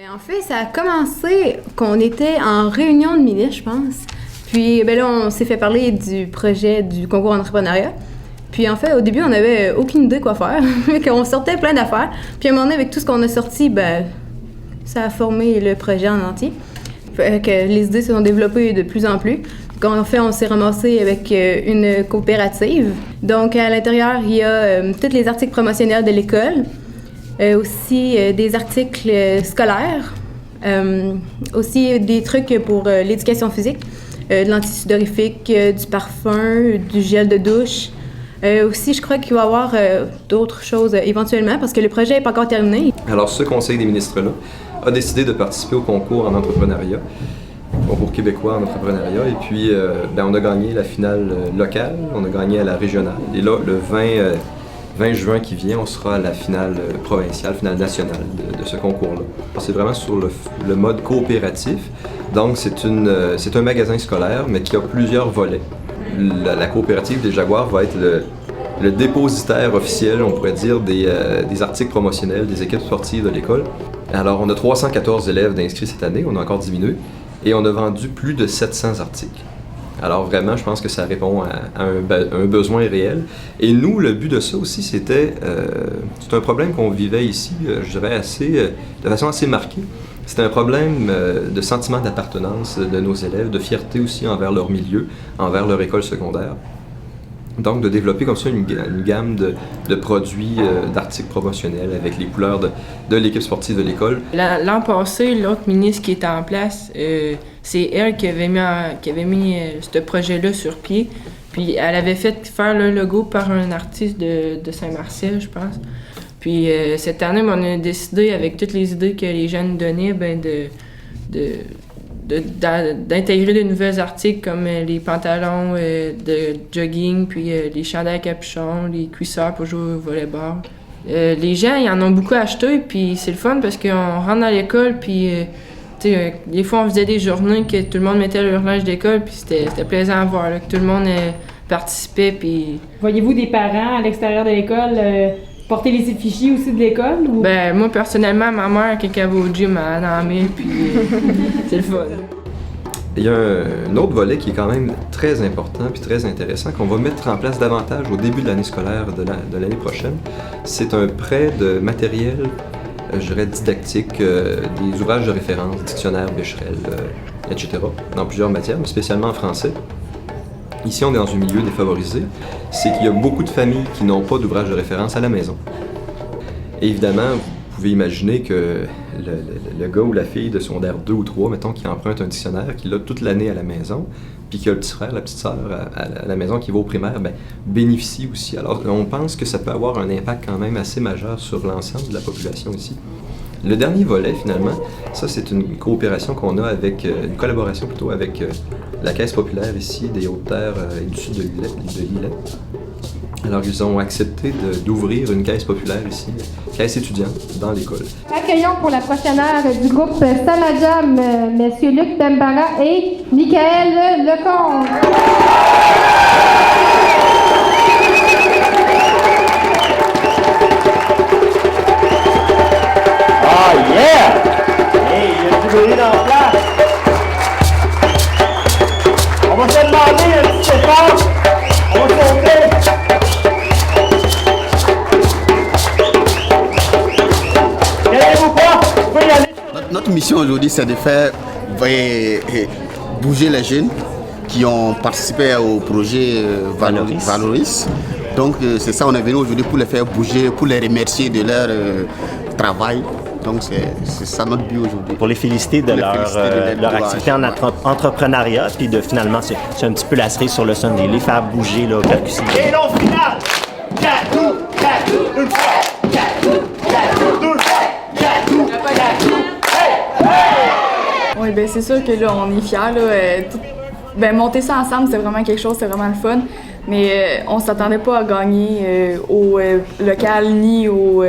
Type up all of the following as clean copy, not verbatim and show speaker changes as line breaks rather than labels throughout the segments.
En fait, ça a commencé qu'on était en réunion de milice, je pense. Puis là, on s'est fait parler du projet du concours entrepreneuriat. Puis en fait, au début, on n'avait aucune idée quoi faire. On sortait plein d'affaires. Puis à un moment donné, avec tout ce qu'on a sorti, ça a formé le projet en entier. Fait que les idées se sont développées de plus en plus. En fait, on s'est ramassé avec une coopérative. Donc à l'intérieur, il y a tous les articles promotionnels de l'école. Aussi des articles scolaires, aussi des trucs pour l'éducation physique, de l'antisudorifique, du parfum, du gel de douche. Aussi, je crois qu'il va y avoir d'autres choses éventuellement parce que le projet n'est pas encore terminé.
Alors, ce conseil des ministres-là a décidé de participer au concours en entrepreneuriat, concours québécois en entrepreneuriat, et puis on a gagné la finale locale, on a gagné à la régionale. Et là, le 20 juin qui vient, on sera à la finale provinciale, finale nationale de ce concours-là. C'est vraiment sur le mode coopératif. Donc, c'est un magasin scolaire, mais qui a plusieurs volets. La coopérative des Jaguars va être le dépositaire officiel, on pourrait dire, des articles promotionnels des équipes sportives de l'école. Alors, on a 314 élèves d'inscrits cette année, on a encore diminué, et on a vendu plus de 700 articles. Alors vraiment, je pense que ça répond à un besoin réel. Et nous, le but de ça aussi, c'est un problème qu'on vivait ici, je dirais, de façon assez marquée. C'était un problème de sentiment d'appartenance de nos élèves, de fierté aussi envers leur milieu, envers leur école secondaire. Donc, de développer comme ça une gamme de produits, d'articles promotionnels avec les couleurs de l'équipe sportive de l'école.
L'an passé, l'autre ministre qui était en place, c'est elle qui avait mis ce projet-là sur pied. Puis elle avait fait faire le logo par un artiste de Saint-Marcel, je pense. Puis cette année, on a décidé, avec toutes les idées que les jeunes nous donnaient, d'intégrer de nouveaux articles comme les pantalons de jogging, puis les chandails à capuchon, les cuisseurs pour jouer au volleyball. Les gens, ils en ont beaucoup acheté, puis c'est le fun parce qu'on rentre dans l'école, puis des fois on faisait des journées que tout le monde mettait leur linge d'école, puis c'était plaisant à voir, là, que tout le monde participait. Puis...
Voyez-vous des parents à l'extérieur de l'école porter les fichiers aussi de l'école? Ou...
Moi, personnellement, ma mère, quand elle va au gym, elle en met, puis c'est le fun.
Il y a un autre volet qui est quand même très important puis très intéressant qu'on va mettre en place davantage au début de l'année scolaire de l'année prochaine. C'est un prêt de matériel, je dirais, didactique, des ouvrages de référence, dictionnaires, Becherel, etc., dans plusieurs matières, mais spécialement en français. Ici, on est dans un milieu défavorisé. C'est qu'il y a beaucoup de familles qui n'ont pas d'ouvrage de référence à la maison. Et évidemment, vous pouvez imaginer que le gars ou la fille de secondaire 2 ou 3, mettons, qui emprunte un dictionnaire, qui l'a toute l'année à la maison, puis qui a le petit frère, la petite sœur à la maison qui va au primaire, bénéficie aussi. Alors, on pense que ça peut avoir un impact quand même assez majeur sur l'ensemble de la population ici. Le dernier volet, finalement, ça, c'est une coopération qu'on a avec, une collaboration plutôt avec la Caisse populaire ici des Hautes-Terres et du sud de l'Îlet. Alors, ils ont accepté d'ouvrir une caisse populaire ici, caisse étudiante, dans l'école.
Accueillons pour la prochaine heure du groupe Saladjam, M. Luc Bembara et Michael Lecomte.
Ah yeah! Hey, il y a du bruit dans la place! On va se demander un petit effort! On va sauter! Regardez-vous pas! Vous pouvez y aller!
Notre mission aujourd'hui, c'est de faire bouger les jeunes qui ont participé au projet Valoris. Donc c'est ça, on est venu aujourd'hui pour les faire bouger, pour les remercier de leur travail. Donc c'est ça notre but aujourd'hui.
Pour les féliciter de leur activité en entrepreneuriat, puis de finalement, c'est un petit peu la cerise sur le sundae, les faire bouger là, percussivement. Et l'on finale! 4-2, une fois! 4-2, deux fois! 4-2,
Oui, c'est sûr que là, on est fiers. Monter ça ensemble, c'est vraiment quelque chose, c'est vraiment le fun. Mais on s'attendait pas à gagner au local ni au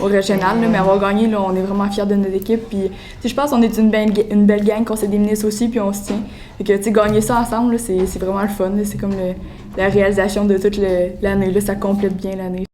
régional, mais avoir gagné, là, on est vraiment fiers de notre équipe. Puis, je pense qu'on est une belle gang, qu'on s'est des ministres aussi, puis on se tient. Fait que, gagner ça ensemble, là, c'est vraiment le fun. C'est comme la réalisation de toute l'année. Ça complète bien l'année.